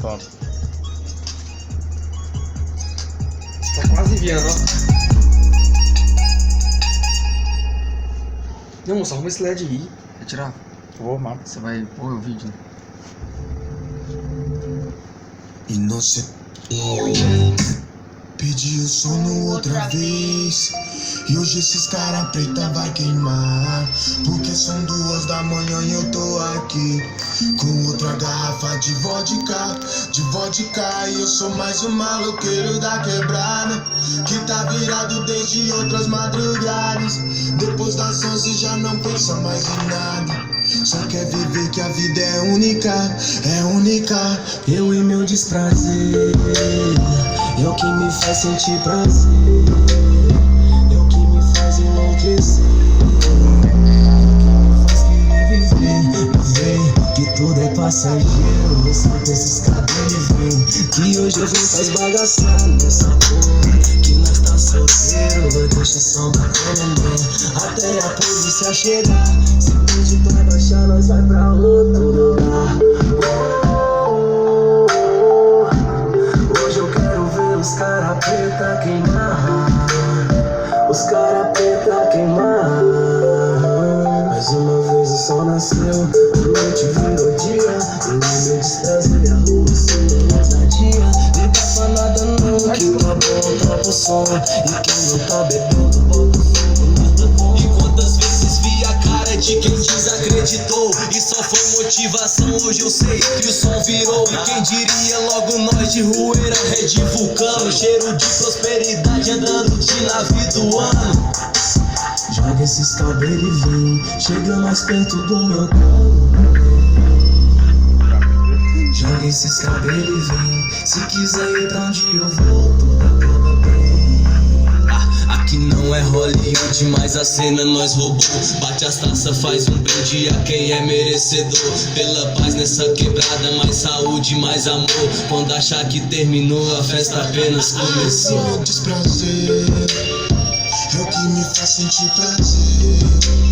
Pronto. Tá quase enviando, ó. Não, moço, arruma esse LED aí. Vai tirar? Vou, mano. Você vai pôr o vídeo. E não sei. Pedi o sono outra vez. E hoje esses cara preta vai queimar. Porque são 2 da manhã e eu tô aqui com outra garrafa de vodka. E eu sou mais um maloqueiro da quebrada, que tá virado desde outras madrugadas. Depois das 11 já não pensa mais em nada. Só quer viver que a vida é única, é única. Eu e meu desprazer, é o que me faz sentir prazer, é o que me faz enlouquecer, é o que me faz querer viver, que tudo é passageiro. Eu solto esses cabelos, vem, que hoje eu vim pra esbagaçar nessa porra, que nós tá solteiro. Deixa o som batendo bem, até a polícia chegar. Se pedir pra baixar, nós vai pra outro lugar. Hoje eu quero ver os cara preta queimar, os cara preta queimar. Mais uma vez o sol nasceu, a noite virou dia. Eu e meu desprazer e a lua sendo ousadia. Liga pra nada não, que tá bom, troca o som. E quem não tá bebendo, bota o fogo no botão. E quantas vezes vi a cara de quem desacreditou e só foi motivação, hoje eu sei que o som virou. E quem diria logo nós de Rueira, Red Vulcano, cheiro de prosperidade andando de navio do ano. Joga esses cabelos e vem, chega mais perto do meu colo. Joga esses cabelos e vem, se quiser ir pra onde eu vou, tudo acaba bem. Aqui não é Hollywood, mas a cena nós roubou. Bate as taças, faz um brinde a quem é merecedor. Pela paz nessa quebrada, mais saúde, mais amor. Quando achar que terminou, a festa apenas começou. Desprazer é o que me faz sentir prazer.